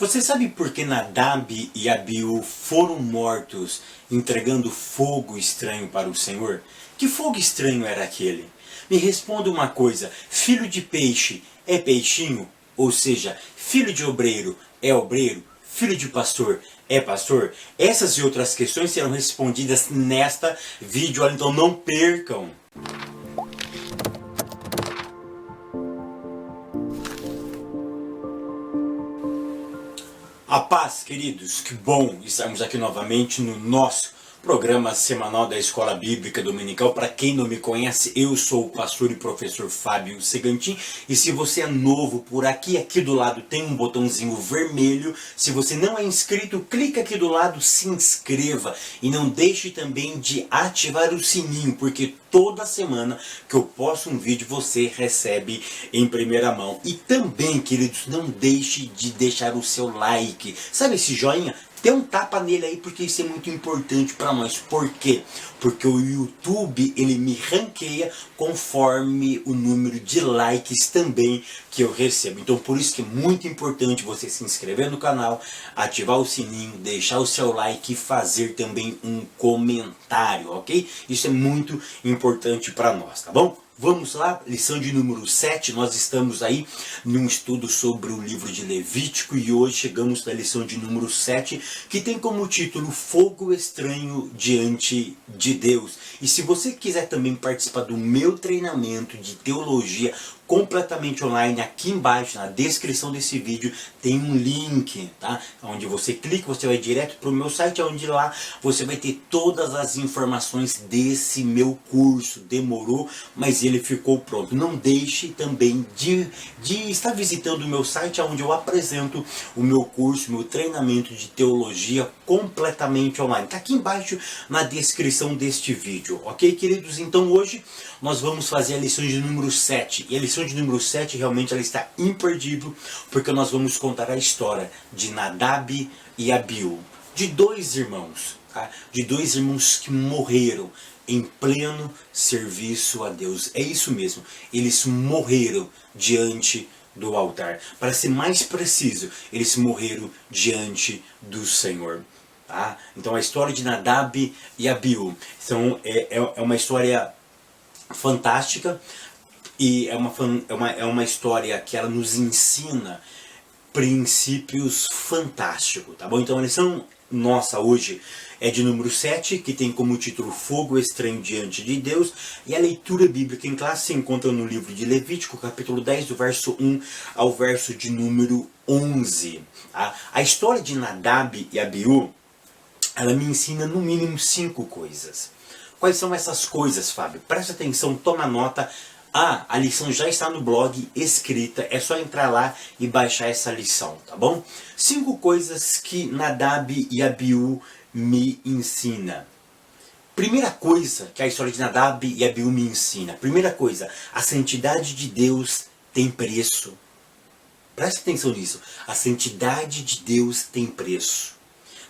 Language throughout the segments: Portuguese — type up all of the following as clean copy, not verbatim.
Você sabe por que Nadab e Abiú foram mortos entregando fogo estranho para o Senhor? Que fogo estranho era aquele? Me responda uma coisa, filho de peixe é peixinho? Ou seja, filho de obreiro é obreiro? Filho de pastor é pastor? Essas e outras questões serão respondidas nesta vídeo, então não percam! A paz, queridos, que bom estarmos aqui novamente no nosso programa semanal da Escola Bíblica Dominical. Para quem não me conhece, eu sou o pastor e professor Fábio Segantin. E se você é novo por aqui, aqui do lado tem um botãozinho vermelho. Se você não é inscrito, clica aqui do lado, se inscreva. E não deixe também de ativar o sininho, porque toda semana que eu posto um vídeo você recebe em primeira mão. E também, queridos, não deixe de deixar o seu like. Sabe esse joinha? Dê um tapa nele aí, porque isso é muito importante para nós. Por quê? Porque o YouTube, ele me ranqueia conforme o número de likes também que eu recebo. Então por isso que é muito importante você se inscrever no canal, ativar o sininho, deixar o seu like e fazer também um comentário, ok? Isso é muito importante para nós, tá bom? Vamos lá, lição de número 7, nós estamos aí num estudo sobre o livro de Levítico e hoje chegamos na lição de número 7, que tem como título Fogo Estranho Diante de Deus. E se você quiser também participar do meu treinamento de teologia completamente online, aqui embaixo na descrição desse vídeo tem um link, tá? Onde você clica, você vai direto para o meu site, onde lá você vai ter todas as informações desse meu curso. Demorou, mas ele ficou pronto. Não deixe também de estar visitando o meu site, onde eu apresento o meu curso, meu treinamento de teologia completamente online. Está aqui embaixo na descrição deste vídeo, ok, queridos? Então hoje nós vamos fazer a lição de número 7. E a lição de número 7 realmente ela está imperdível, porque nós vamos contar a história de Nadab e Abiú, de dois irmãos, tá? De dois irmãos que morreram em pleno serviço a Deus. É isso mesmo, eles morreram diante do altar. Para ser mais preciso, eles morreram diante do Senhor. Tá? Então a história de Nadab e Abiú então, é uma história fantástica e é uma história que ela nos ensina princípios fantásticos, tá bom? Então a lição nossa hoje é de número 7, que tem como título Fogo Estranho Diante de Deus, e a leitura bíblica em classe se encontra no livro de Levítico, capítulo 10, do verso 1 ao verso de número 11. Tá? A história de Nadab e Abiú, ela me ensina no mínimo 5 coisas. Quais são essas coisas, Fábio? Presta atenção, toma nota. A lição já está no blog escrita, é só entrar lá e baixar essa lição, tá bom? 5 coisas que Nadab e Abiú me ensina. Primeira coisa que a história de Nadab e Abiú me ensina. Primeira coisa, a santidade de Deus tem preço. Presta atenção nisso. A santidade de Deus tem preço.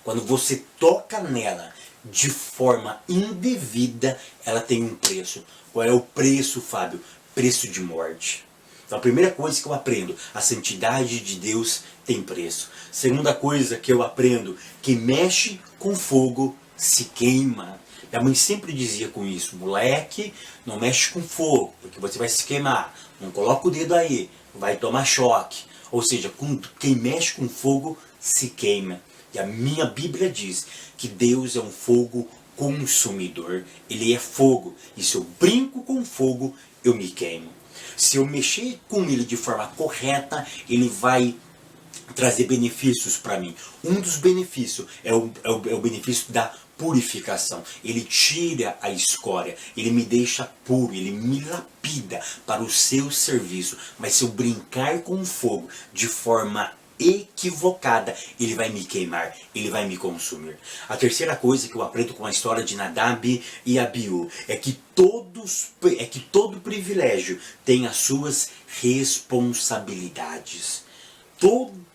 Quando você toca nela de forma indevida, ela tem um preço. Qual é o preço, Fábio? Preço de morte. Então a primeira coisa que eu aprendo, a santidade de Deus tem preço. Segunda coisa que eu aprendo, quem mexe com fogo se queima. Minha mãe sempre dizia com isso, moleque, não mexe com fogo, porque você vai se queimar. Não coloca o dedo aí, vai tomar choque. Ou seja, quem mexe com fogo se queima. E a minha Bíblia diz que Deus é um fogo consumidor. Ele é fogo. E se eu brinco com fogo, eu me queimo. Se eu mexer com ele de forma correta, ele vai trazer benefícios para mim. Um dos benefícios é o benefício da purificação. Ele tira a escória, ele me deixa puro, ele me lapida para o seu serviço. Mas se eu brincar com o fogo de forma equivocada, ele vai me queimar, ele vai me consumir. A terceira coisa que eu aprendo com a história de Nadab e Abiú é que todo privilégio tem as suas responsabilidades.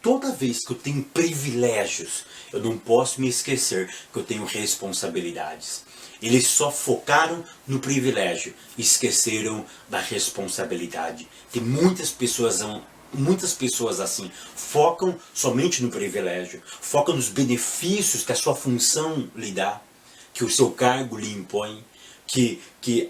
Toda vez que eu tenho privilégios, eu não posso me esquecer que eu tenho responsabilidades. Eles só focaram no privilégio, esqueceram da responsabilidade. Tem muitas pessoas muitas pessoas assim focam somente no privilégio, focam nos benefícios que a sua função lhe dá, que o seu cargo lhe impõe, que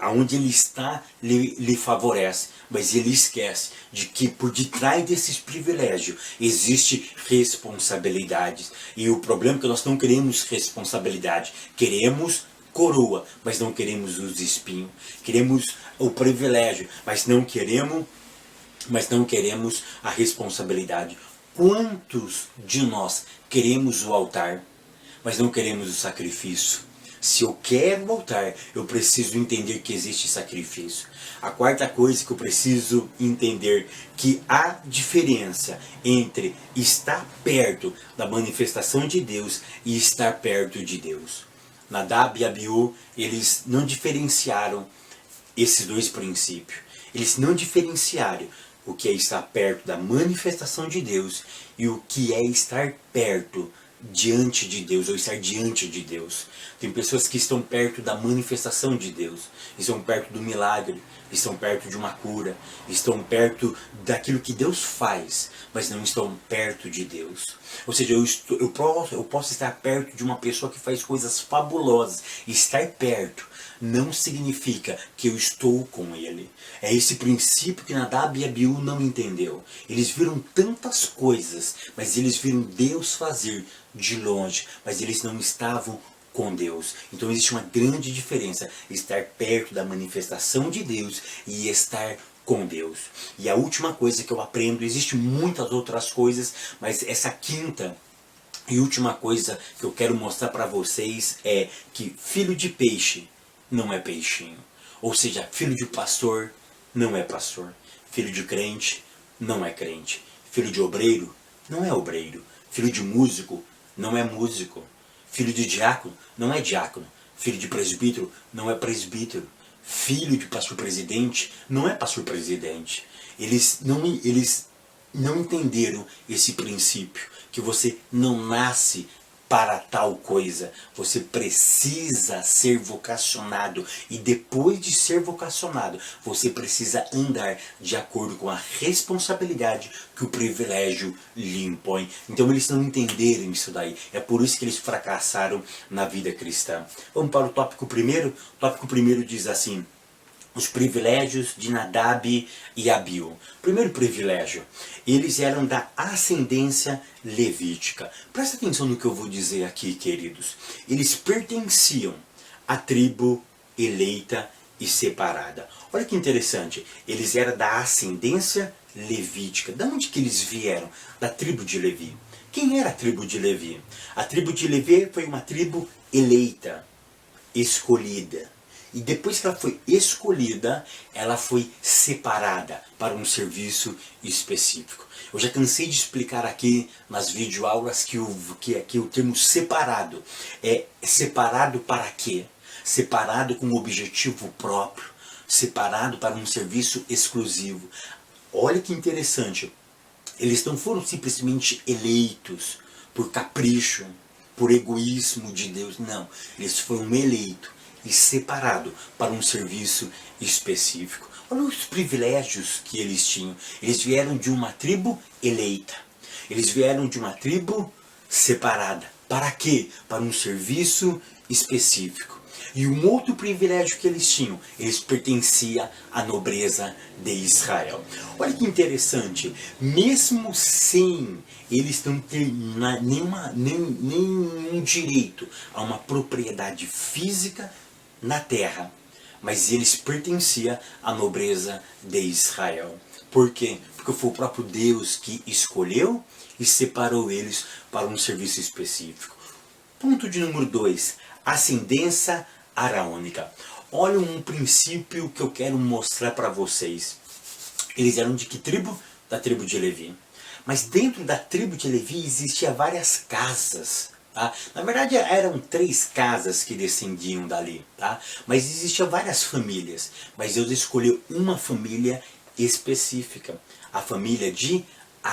aonde ele está lhe favorece, mas ele esquece de que por detrás desses privilégios existe responsabilidades. E o problema é que nós não queremos responsabilidade, queremos coroa, mas não queremos os espinhos, queremos o privilégio, mas não queremos a responsabilidade. Quantos de nós queremos o altar, mas não queremos o sacrifício? Se eu quero o altar, eu preciso entender que existe sacrifício. A quarta coisa que eu preciso entender, que há diferença entre estar perto da manifestação de Deus e estar perto de Deus. Nadab e Abiú, eles não diferenciaram esses dois princípios. Eles não diferenciaram o que é estar perto da manifestação de Deus e o que é estar perto diante de Deus, ou estar diante de Deus. Tem pessoas que estão perto da manifestação de Deus, estão perto do milagre, estão perto de uma cura, estão perto daquilo que Deus faz, mas não estão perto de Deus. Ou seja, eu posso estar perto de uma pessoa que faz coisas fabulosas. Estar perto não significa que eu estou com ele. É esse princípio que Nadab e Abiú não entendeu. Eles viram tantas coisas, mas eles viram Deus fazer de longe, mas eles não estavam com Deus. Então existe uma grande diferença, estar perto da manifestação de Deus e estar com Deus. E a última coisa que eu aprendo, existe muitas outras coisas, mas essa quinta e última coisa que eu quero mostrar para vocês é que filho de peixe não é peixinho. Ou seja, filho de pastor não é pastor. Filho de crente não é crente. Filho de obreiro não é obreiro. Filho de músico não é músico. Filho de diácono não é diácono. Filho de presbítero não é presbítero. Filho de pastor presidente não é pastor presidente. Eles não entenderam esse princípio, que você não nasce para tal coisa, você precisa ser vocacionado, e depois de ser vocacionado, você precisa andar de acordo com a responsabilidade que o privilégio lhe impõe. Então eles não entenderam isso daí, é por isso que eles fracassaram na vida cristã. Vamos para o tópico primeiro. O tópico primeiro diz assim: os privilégios de Nadab e Abiú. Primeiro privilégio, eles eram da ascendência levítica. Presta atenção no que eu vou dizer aqui, queridos. Eles pertenciam à tribo eleita e separada. Olha que interessante, eles eram da ascendência levítica. De onde que eles vieram? Da tribo de Levi. Quem era a tribo de Levi? A tribo de Levi foi uma tribo eleita, escolhida. E depois que ela foi escolhida, ela foi separada para um serviço específico. Eu já cansei de explicar aqui nas videoaulas que o termo separado é separado para quê? Separado com um objetivo próprio, separado para um serviço exclusivo. Olha que interessante, eles não foram simplesmente eleitos por capricho, por egoísmo de Deus, não. Eles foram eleitos e separado para um serviço específico. Olha os privilégios que eles tinham. Eles vieram de uma tribo eleita. Eles vieram de uma tribo separada. Para quê? Para um serviço específico. E um outro privilégio que eles tinham, eles pertenciam à nobreza de Israel. Olha que interessante, mesmo sem eles não terem nenhum direito a uma propriedade física na terra, mas eles pertenciam à nobreza de Israel. Por quê? Porque foi o próprio Deus que escolheu e separou eles para um serviço específico. Ponto de número 2, ascendência araônica. Olha um princípio que eu quero mostrar para vocês. Eles eram de que tribo? Da tribo de Levi. Mas dentro da tribo de Levi existiam várias casas. Tá? Na verdade eram 3 casas que descendiam dali, tá? Mas existiam várias famílias, mas Deus escolheu uma família específica, a família de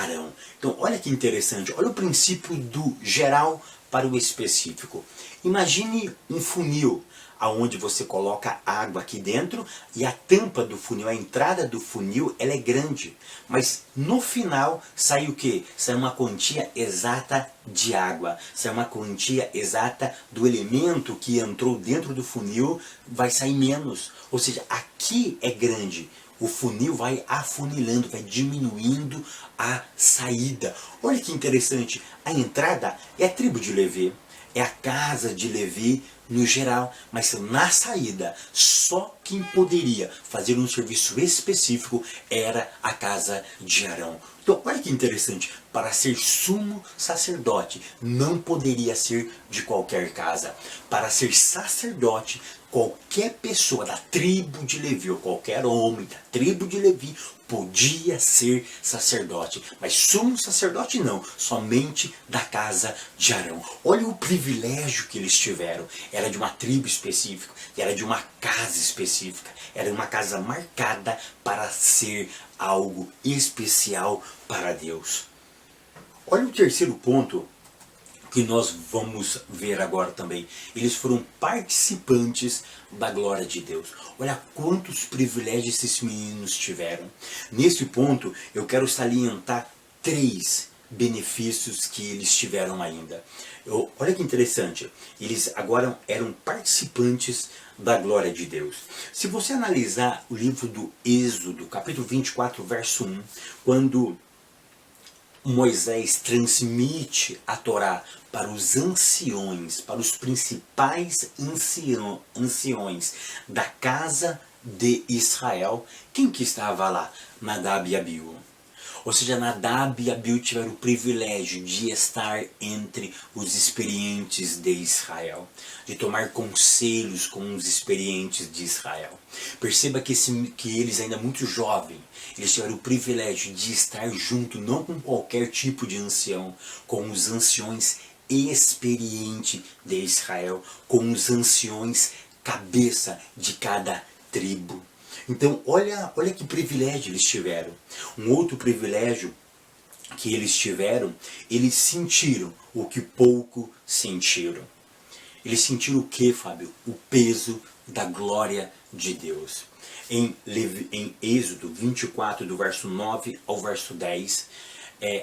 Arão. Então olha que interessante, olha o princípio do geral para o específico. Imagine um funil, aonde você coloca água aqui dentro e a tampa do funil, a entrada do funil, ela é grande. Mas no final sai o quê? Sai uma quantia exata de água. Sai uma quantia exata do elemento que entrou dentro do funil, vai sair menos. Ou seja, aqui é grande. O funil vai afunilando, vai diminuindo a saída. Olha que interessante, a entrada é a tribo de Levi, é a casa de Levi no geral, mas na saída, só quem poderia fazer um serviço específico era a casa de Arão. Então olha que interessante, para ser sumo sacerdote não poderia ser de qualquer casa. Para ser sacerdote, qualquer pessoa da tribo de Levi, ou qualquer homem da tribo de Levi, podia ser sacerdote. Mas sumo sacerdote não, somente da casa de Arão. Olha o privilégio que eles tiveram. Era de uma tribo específica, era de uma casa específica, era uma casa marcada para ser algo especial para Deus. Olha o terceiro ponto que nós vamos ver agora também. Eles foram participantes da glória de Deus. Olha quantos privilégios esses meninos tiveram. Nesse ponto, eu quero salientar 3 benefícios que eles tiveram ainda. Olha que interessante, eles agora eram participantes da glória de Deus. Se você analisar o livro do Êxodo, capítulo 24, verso 1, quando Moisés transmite a Torá para os anciões, para os principais anciões da casa de Israel, quem que estava lá? Nadab e Abiú. Ou seja, Nadab e Abiú tiveram o privilégio de estar entre os experientes de Israel, de tomar conselhos com os experientes de Israel. Perceba que eles ainda muito jovens, eles tiveram o privilégio de estar junto, não com qualquer tipo de ancião, com os anciões experientes de Israel, com os anciões cabeça de cada tribo. Então olha que privilégio eles tiveram. Um outro privilégio que eles tiveram, eles sentiram o que pouco sentiram. Eles sentiram o que, Fábio? O peso da glória de Deus. Em Êxodo 24, do verso 9 ao verso 10,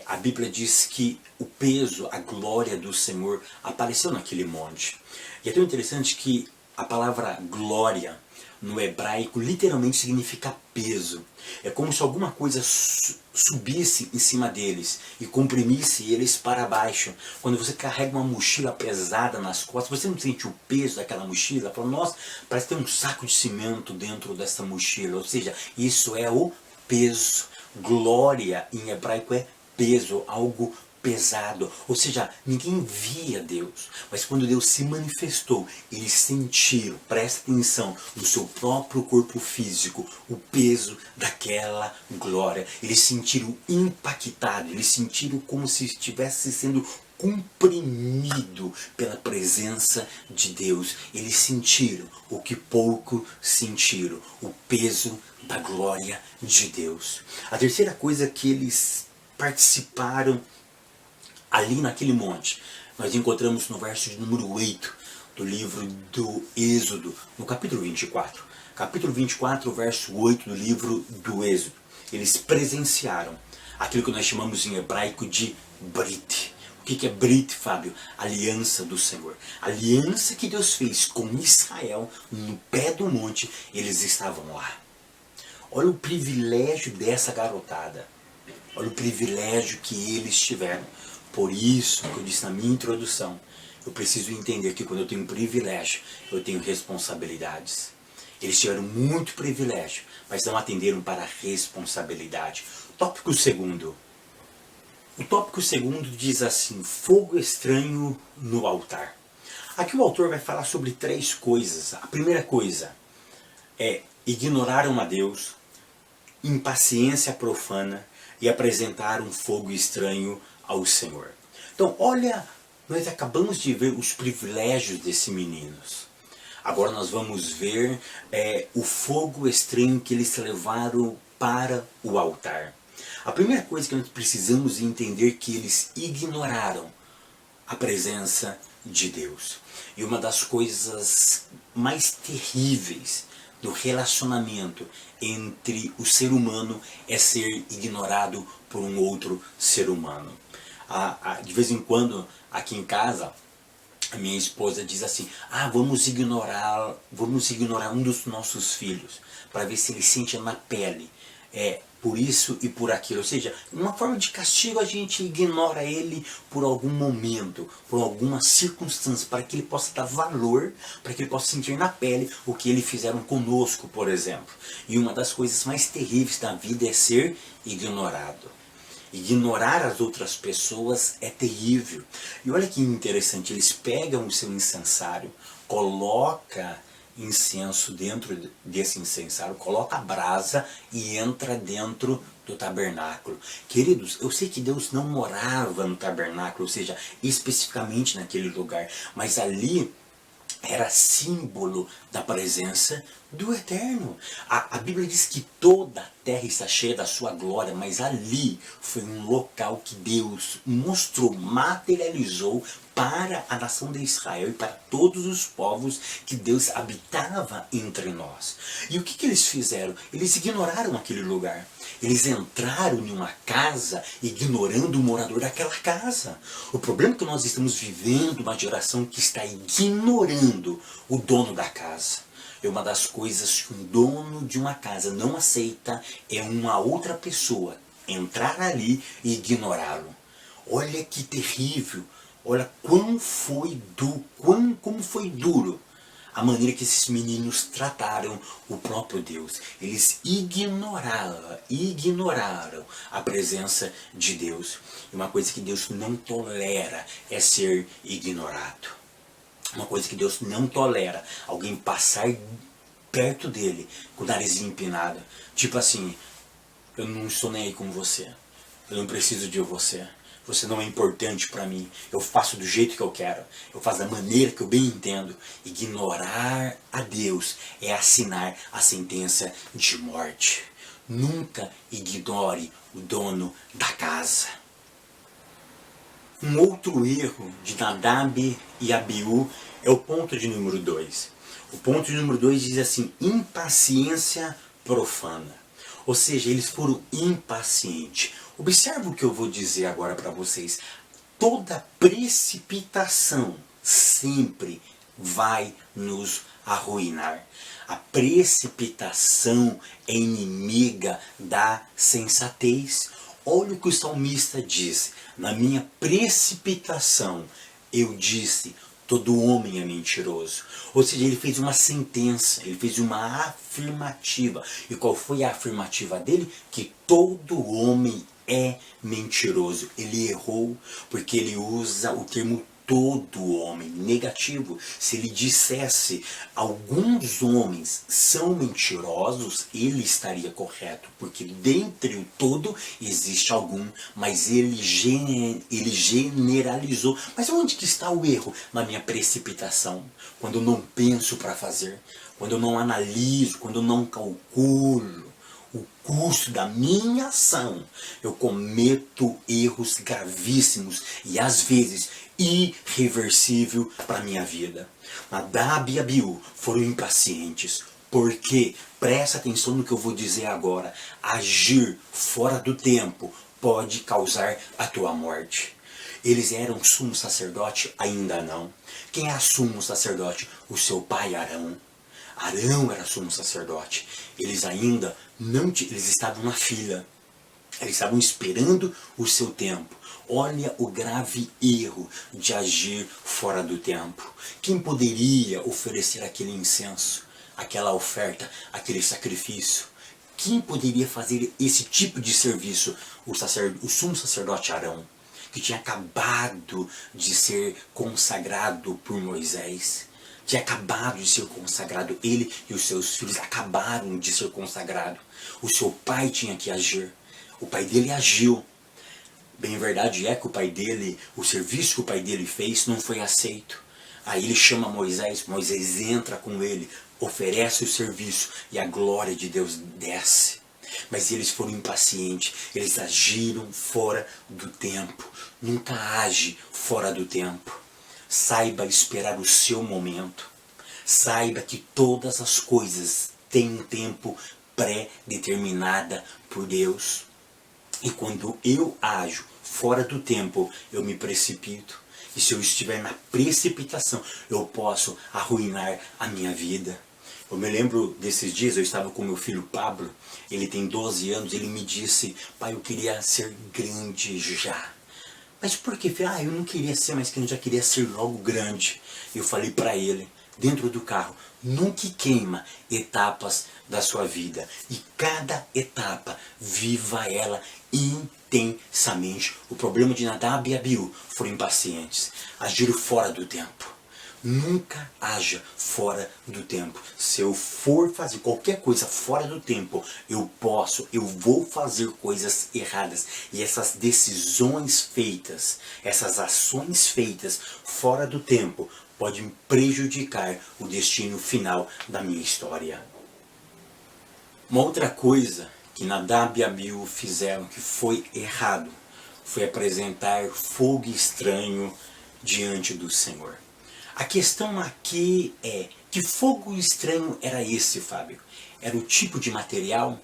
a Bíblia diz que o peso, a glória do Senhor apareceu naquele monte. E é tão interessante que a palavra glória no hebraico literalmente significa peso. É como se alguma coisa subisse em cima deles e comprimisse eles para baixo. Quando você carrega uma mochila pesada nas costas, você não sente o peso daquela mochila? Fala, nossa, parece ter um saco de cimento dentro dessa mochila. Ou seja, isso é o peso. Glória em hebraico é peso, algo pesado, ou seja, ninguém via Deus, mas quando Deus se manifestou, eles sentiram, presta atenção, no seu próprio corpo físico, o peso daquela glória. Eles sentiram impactados, eles sentiram como se estivesse sendo comprimido pela presença de Deus. Eles sentiram o que pouco sentiram, o peso da glória de Deus. A terceira coisa que eles participaram ali naquele monte, nós encontramos no verso de número 8 do livro do Êxodo, no capítulo 24. Capítulo 24, verso 8 do livro do Êxodo. Eles presenciaram aquilo que nós chamamos em hebraico de Brit. O que é Brit, Fábio? Aliança do Senhor. Aliança que Deus fez com Israel no pé do monte, eles estavam lá. Olha o privilégio dessa garotada. Olha o privilégio que eles tiveram. Por isso que eu disse na minha introdução, eu preciso entender que quando eu tenho privilégio, eu tenho responsabilidades. Eles tiveram muito privilégio, mas não atenderam para a responsabilidade. Tópico segundo. O tópico segundo diz assim, fogo estranho no altar. Aqui o autor vai falar sobre 3 coisas. A primeira coisa é ignoraram a Deus, impaciência profana e apresentar um fogo estranho ao Senhor. Então olha, nós acabamos de ver os privilégios desses meninos. Agora nós vamos ver o fogo estranho que eles levaram para o altar. A primeira coisa que nós precisamos entender é que eles ignoraram a presença de Deus. E uma das coisas mais terríveis do relacionamento entre o ser humano é ser ignorado por um outro ser humano. De vez em quando, aqui em casa, a minha esposa diz assim: vamos ignorar um dos nossos filhos, para ver se ele sente na pele por isso e por aquilo. Ou seja, uma forma de castigo, a gente ignora ele por algum momento, por alguma circunstância, para que ele possa dar valor, para que ele possa sentir na pele o que eles fizeram conosco, por exemplo. E uma das coisas mais terríveis da vida é ser ignorado. Ignorar as outras pessoas é terrível. E olha que interessante, eles pegam o seu incensário, coloca incenso dentro desse incensário, coloca a brasa e entra dentro do tabernáculo. Queridos, eu sei que Deus não morava no tabernáculo, ou seja, especificamente naquele lugar, mas ali era símbolo da presença do Eterno. A Bíblia diz que toda a terra está cheia da sua glória, mas ali foi um local que Deus mostrou, materializou para a nação de Israel e para todos os povos que Deus habitava entre nós. E o que eles fizeram? Eles ignoraram aquele lugar. Eles entraram em uma casa ignorando o morador daquela casa. O problema é que nós estamos vivendo uma geração que está ignorando o dono da casa. É uma das coisas que um dono de uma casa não aceita, é uma outra pessoa entrar ali e ignorá-lo. Olha que terrível, olha como foi duro a maneira que esses meninos trataram o próprio Deus. Eles ignoraram a presença de Deus. E uma coisa que Deus não tolera é ser ignorado. Uma coisa que Deus não tolera, alguém passar perto dele com o nariz empinado. Tipo assim, eu não estou nem aí com você. Eu não preciso de você. Você não é importante para mim. Eu faço do jeito que eu quero. Eu faço da maneira que eu bem entendo. Ignorar a Deus é assinar a sentença de morte. Nunca ignore o dono da casa. Um outro erro de Nadab e Abiú é o ponto de número 2. O ponto de número 2 diz assim: impaciência profana. Ou seja, eles foram impacientes. Observe o que eu vou dizer agora para vocês. Toda precipitação sempre vai nos arruinar. A precipitação é inimiga da sensatez. Olha o que o salmista diz: na minha precipitação eu disse, todo homem é mentiroso. Ou seja, ele fez uma sentença, ele fez uma afirmativa. E qual foi a afirmativa dele? Que todo homem é mentiroso. Ele errou porque ele usa o termo todo homem, negativo. Se ele dissesse alguns homens são mentirosos, ele estaria correto, porque dentre o todo existe algum, mas ele generalizou. Mas onde que está o erro? Na minha precipitação, quando eu não penso para fazer, quando eu não analiso, quando eu não calculo o custo da minha ação, eu cometo erros gravíssimos e às vezes irreversível para a minha vida. Nadab e Abiú foram impacientes, porque, presta atenção no que eu vou dizer agora, agir fora do tempo pode causar a tua morte. Eles eram sumo sacerdote? Ainda não. Quem é sumo sacerdote? O seu pai Arão. Arão era sumo sacerdote. Eles ainda não, eles estavam na fila. Eles estavam esperando o seu tempo. Olha o grave erro de agir fora do tempo. Quem poderia oferecer aquele incenso, aquela oferta, aquele sacrifício? Quem poderia fazer esse tipo de serviço? O sumo sacerdote Arão, que tinha acabado de ser consagrado por Moisés. Tinha acabado de ser consagrado. Ele e os seus filhos acabaram de ser consagrados. O seu pai tinha que agir. O pai dele agiu. Bem, verdade é que o pai dele, o serviço que o pai dele fez não foi aceito. Aí ele chama Moisés, Moisés entra com ele, oferece o serviço e a glória de Deus desce. Mas eles foram impacientes, eles agiram fora do tempo. Nunca age fora do tempo. Saiba esperar o seu momento. Saiba que todas as coisas têm um tempo pré-determinada por Deus. E quando eu ajo fora do tempo, eu me precipito. E se eu estiver na precipitação, eu posso arruinar a minha vida. Eu me lembro desses dias, eu estava com meu filho Pablo, ele tem 12 anos, ele me disse: pai, eu queria ser grande já. Mas por quê? Eu não queria ser mais grande, eu já queria ser logo grande. Eu falei para ele, dentro do carro: nunca queima etapas da sua vida. E cada etapa, viva ela intensamente. O problema de Nadab e Abiú foram impacientes, agiram fora do tempo. Nunca haja fora do tempo. Se eu for fazer qualquer coisa fora do tempo, eu vou fazer coisas erradas. E essas decisões feitas, essas ações feitas fora do tempo, podem prejudicar o destino final da minha história. Uma outra coisa que Nadab e Abiú fizeram que foi errado, foi apresentar fogo estranho diante do Senhor. A questão aqui é, que fogo estranho era esse, Fábio? Era o tipo de material?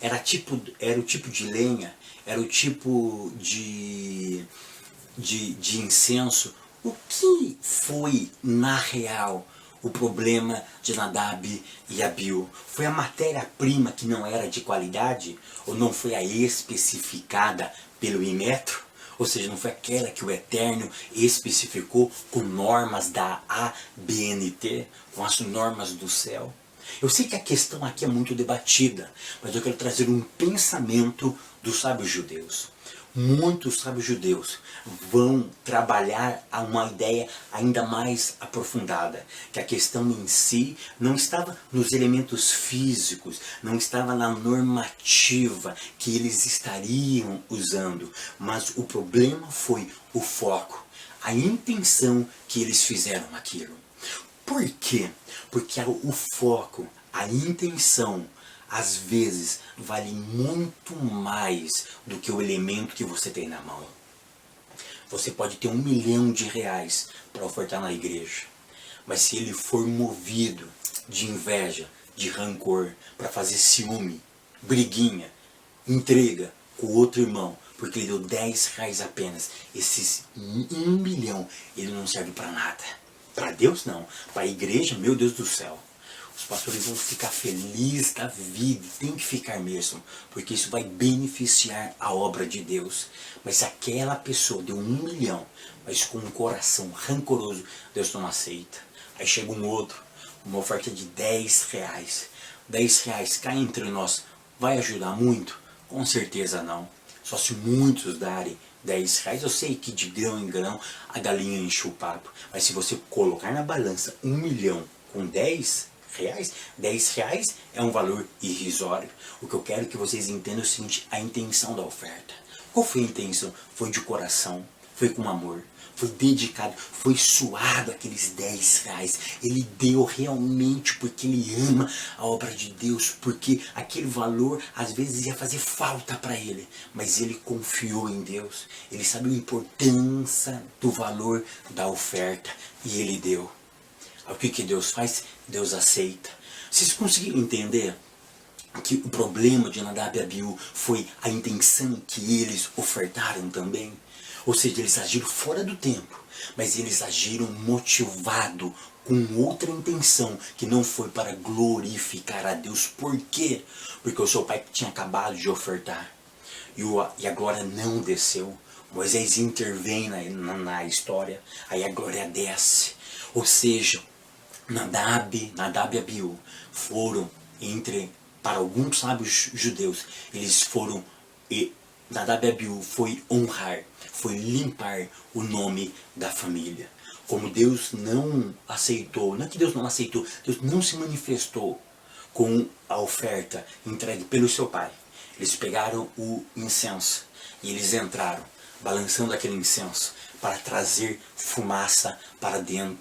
Era o tipo de lenha? Era o tipo de incenso? O que foi, na real, o problema de Nadab e Abiú? Foi a matéria-prima que não era de qualidade? Ou não foi a especificada pelo Inmetro? Ou seja, não foi aquela que o Eterno especificou com normas da ABNT, com as normas do céu? Eu sei que a questão aqui é muito debatida, mas eu quero trazer um pensamento dos sábios judeus. Muitos sábios judeus vão trabalhar a uma ideia ainda mais aprofundada, que a questão em si não estava nos elementos físicos, não estava na normativa que eles estariam usando, mas o problema foi o foco, a intenção que eles fizeram aquilo. Por quê? Porque o foco, a intenção, às vezes vale muito mais do que o elemento que você tem na mão. Você pode ter R$1 milhão para ofertar na igreja, mas se ele for movido de inveja, de rancor, para fazer ciúme, briguinha, intriga com o outro irmão, porque ele deu R$10 apenas, esses 1 milhão, ele não serve para nada. Para Deus não, para a igreja, meu Deus do céu. Os pastores vão ficar felizes da vida, tem que ficar mesmo, porque isso vai beneficiar a obra de Deus. Mas se aquela pessoa deu 1 milhão, mas com um coração rancoroso, Deus não aceita. Aí chega um outro, uma oferta de R$10. R$10 cá entre nós, vai ajudar muito? Com certeza não. Só se muitos darem R$10, eu sei que de grão em grão a galinha enche o papo. Mas se você colocar na balança 1 milhão com R$10, R$10 é um valor irrisório. O que eu quero que vocês entendam é o seguinte: a intenção da oferta. Qual foi a intenção? Foi de coração, foi com amor, foi dedicado, foi suado aqueles R$10. Ele deu realmente porque ele ama a obra de Deus, porque aquele valor às vezes ia fazer falta para ele, mas ele confiou em Deus, ele sabe a importância do valor da oferta e ele deu. O que Deus faz? Deus aceita. Vocês conseguiram entender que o problema de Nadab e Abiú foi a intenção que eles ofertaram também? Ou seja, eles agiram fora do tempo, mas eles agiram motivado com outra intenção, que não foi para glorificar a Deus. Por quê? Porque o seu pai tinha acabado de ofertar e a glória não desceu. Moisés intervém na história, aí a glória desce. Ou seja, Nadab e Abiú foram para alguns sábios judeus, eles foram, Nadab e Abiú foi honrar, foi limpar o nome da família. Como Deus não aceitou, não é que Deus não aceitou, Deus não se manifestou com a oferta entregue pelo seu pai. Eles pegaram o incenso e eles entraram, balançando aquele incenso, para trazer fumaça para dentro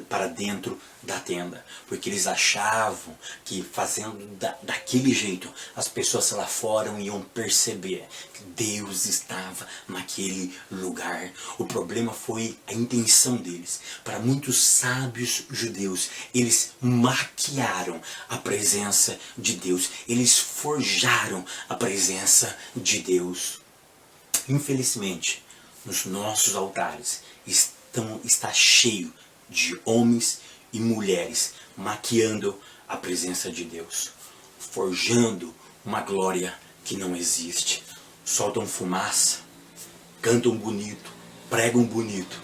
para dentro da tenda, porque eles achavam que fazendo daquele jeito as pessoas lá fora iam perceber que Deus estava naquele lugar. O problema foi a intenção deles. Para muitos sábios judeus, eles maquiaram a presença de Deus, eles forjaram a presença de Deus. Infelizmente, nos nossos altares está cheio de homens e mulheres maquiando a presença de Deus, forjando uma glória que não existe. Soltam fumaça, cantam bonito, pregam bonito,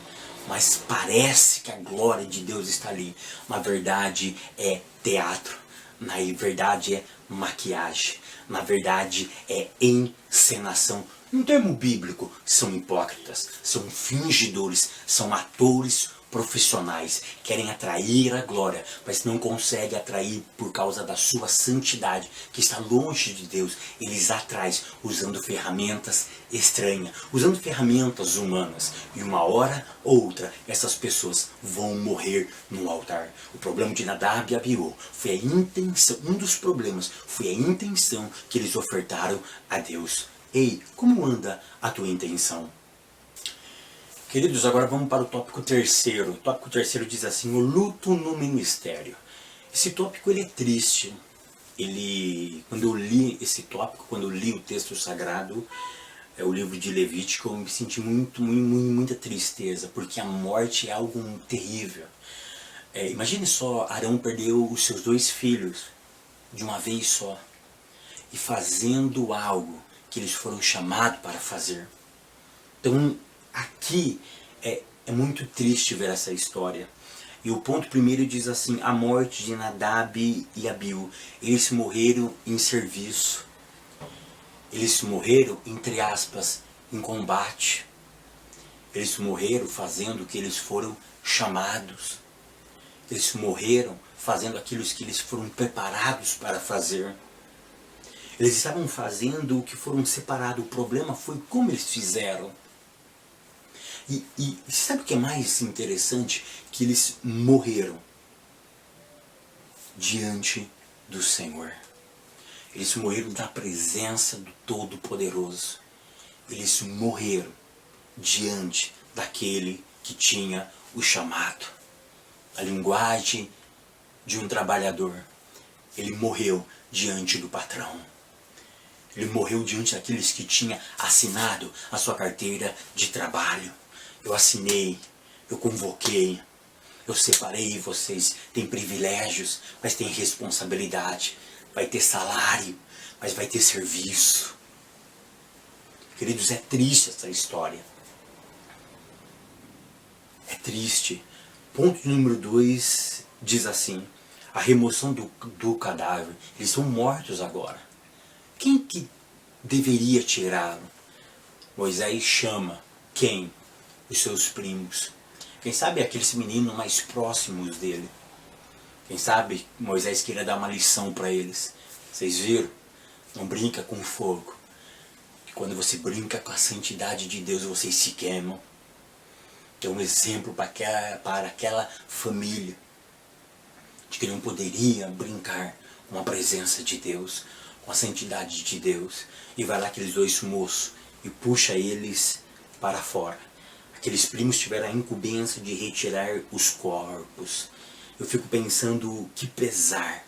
mas parece que a glória de Deus está ali. Na verdade é teatro, na verdade é maquiagem, na verdade é encenação. No termo bíblico, são hipócritas, são fingidores, são atores profissionais, querem atrair a glória, mas não conseguem atrair por causa da sua santidade, que está longe de Deus. Eles atraem usando ferramentas estranhas, usando ferramentas humanas, e uma hora ou outra essas pessoas vão morrer no altar. O problema de Nadab e Abiú foi a intenção, um dos problemas foi a intenção que eles ofertaram a Deus. Ei, como anda a tua intenção? Queridos, agora vamos para o tópico terceiro. O tópico terceiro diz assim: o luto no ministério. Esse tópico ele é triste. Quando eu li esse tópico, quando eu li o texto sagrado, o livro de Levítico, eu me senti muita tristeza, porque a morte é algo terrível. Imagine só, Arão perdeu os seus 2 filhos de uma vez só, e fazendo algo que eles foram chamados para fazer. Então, aqui é muito triste ver essa história. E o ponto primeiro diz assim: a morte de Nadab e Abiú. Eles morreram em serviço. Eles morreram, entre aspas, em combate. Eles morreram fazendo o que eles foram chamados. Eles morreram fazendo aquilo que eles foram preparados para fazer. Eles estavam fazendo o que foram separados. O problema foi como eles fizeram. E sabe o que é mais interessante? Que eles morreram diante do Senhor. Eles morreram na presença do Todo-Poderoso. Eles morreram diante daquele que tinha o chamado. A linguagem de um trabalhador. Ele morreu diante do patrão. Ele morreu diante daqueles que tinha assinado a sua carteira de trabalho. Eu assinei, eu convoquei, eu separei vocês. Tem privilégios, mas tem responsabilidade. Vai ter salário, mas vai ter serviço. Queridos, é triste essa história. É triste. Ponto número 2 diz assim: a remoção do cadáver. Eles são mortos agora. Quem que deveria tirá-lo? Moisés chama quem? Os seus primos. Quem sabe aqueles meninos mais próximos dele. Quem sabe Moisés queria dar uma lição para eles. Vocês viram? Não brinca com fogo. Que quando você brinca com a santidade de Deus, vocês se queimam. É um exemplo para aquela família de que não poderia brincar com a presença de Deus, com a santidade de Deus. E vai lá aqueles 2 moços e puxa eles para fora. Aqueles primos tiveram a incumbência de retirar os corpos. Eu fico pensando, que pesar,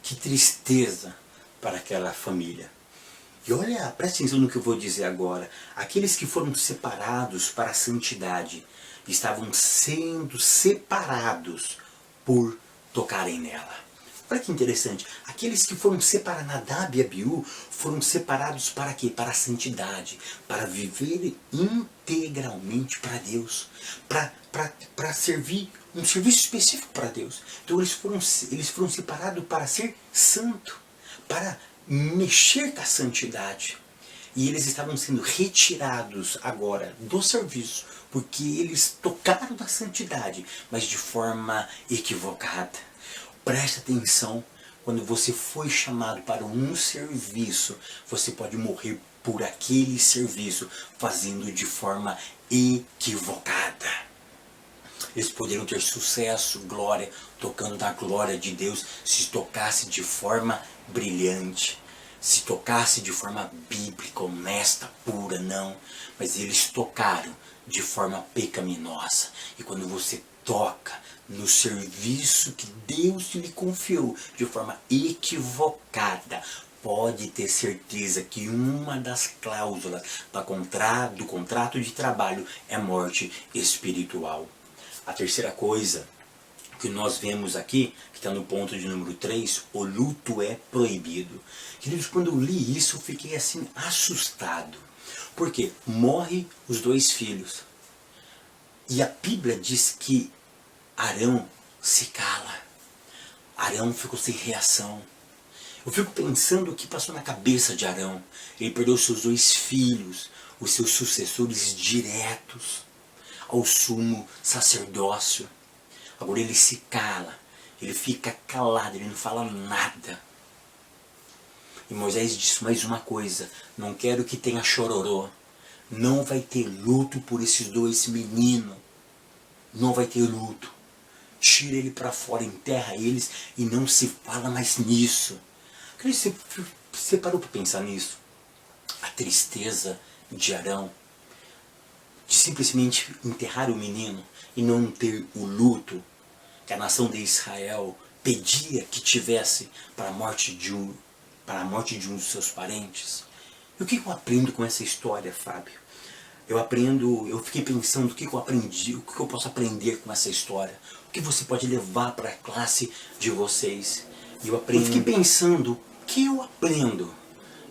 que tristeza para aquela família. E olha, preste atenção no que eu vou dizer agora. Aqueles que foram separados para a santidade estavam sendo separados por tocarem nela. Olha que interessante. Aqueles que foram separados, Nadab e Abiú, foram separados para quê? Para a santidade. Para viver integralmente para Deus. Para servir um serviço específico para Deus. Então eles foram separados para ser santo. Para mexer com a santidade. E eles estavam sendo retirados agora do serviço, porque eles tocaram na santidade, mas de forma equivocada. Preste atenção, quando você foi chamado para um serviço, você pode morrer por aquele serviço, fazendo de forma equivocada. Eles poderiam ter sucesso, glória, tocando na glória de Deus, se tocasse de forma brilhante, se tocasse de forma bíblica, honesta, pura, não. Mas eles tocaram de forma pecaminosa. E quando você toca no serviço que Deus lhe confiou de forma equivocada, pode ter certeza que uma das cláusulas do contrato de trabalho é morte espiritual. A terceira coisa que nós vemos aqui, que está no ponto de número 3, o luto é proibido. Queridos, quando eu li isso, eu fiquei assim assustado. Porque morre os 2 filhos. E a Bíblia diz que Arão se cala. Arão ficou sem reação. Eu fico pensando o que passou na cabeça de Arão. Ele perdeu seus 2 filhos, os seus sucessores diretos ao sumo sacerdócio. Agora ele se cala, ele fica calado, ele não fala nada. E Moisés disse mais uma coisa: não quero que tenha chororô. Não vai ter luto por esses 2 meninos. Não vai ter luto. Tira ele para fora, enterra eles e não se fala mais nisso. Você parou para pensar nisso? A tristeza de Arão, de simplesmente enterrar o menino e não ter o luto que a nação de Israel pedia que tivesse para a morte de um dos seus parentes. E o que eu aprendo com essa história, Fábio? Eu fiquei pensando o que eu aprendi, o que eu posso aprender com essa história, o que você pode levar para a classe de vocês. Eu fiquei pensando, o que eu aprendo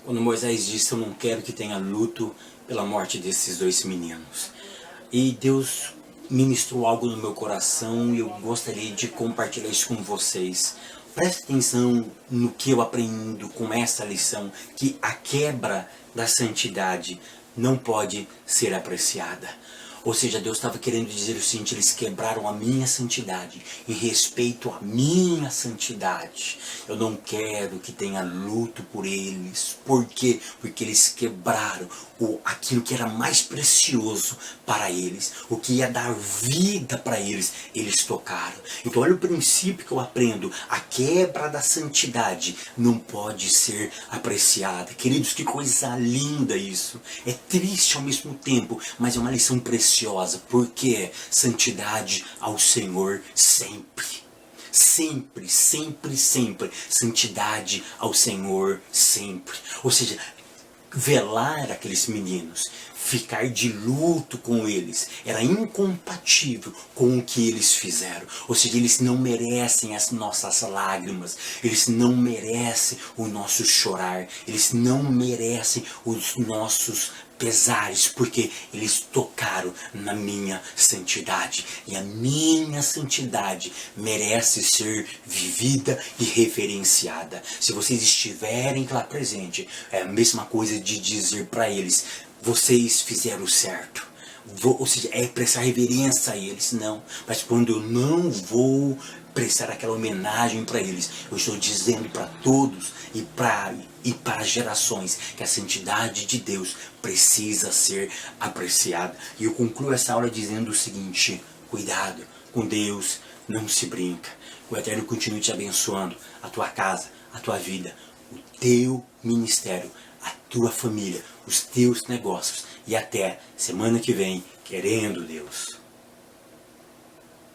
quando Moisés disse: eu não quero que tenha luto pela morte desses 2 meninos. E Deus ministrou algo no meu coração e eu gostaria de compartilhar isso com vocês. Preste atenção no que eu aprendo com essa lição, que a quebra da santidade não pode ser apreciada. Ou seja, Deus estava querendo dizer o seguinte: eles quebraram a minha santidade, em respeito à minha santidade. Eu não quero que tenha luto por eles. Por quê? Porque eles quebraram aquilo que era mais precioso para eles, o que ia dar vida para eles, eles tocaram. Então olha o princípio que eu aprendo: a quebra da santidade não pode ser apreciada. Queridos, que coisa linda isso. É triste ao mesmo tempo, mas é uma lição preciosa. Porque santidade ao Senhor sempre. Sempre, sempre, sempre. Santidade ao Senhor sempre. Ou seja, velar aqueles meninos, ficar de luto com eles, era incompatível com o que eles fizeram. Ou seja, eles não merecem as nossas lágrimas, eles não merecem o nosso chorar, eles não merecem os nossos pesares, porque eles tocaram na minha santidade, e a minha santidade merece ser vivida e reverenciada. Se vocês estiverem lá presente, é a mesma coisa de dizer para eles: vocês fizeram certo. Ou seja, é prestar reverência a eles, não. Mas quando eu não vou prestar aquela homenagem para eles, eu estou dizendo para todos e para gerações que a santidade de Deus precisa ser apreciada. E eu concluo essa aula dizendo o seguinte: cuidado, com Deus não se brinca. O Eterno continue te abençoando, a tua casa, a tua vida, o teu ministério, a tua família, os teus negócios. E até semana que vem, querendo Deus.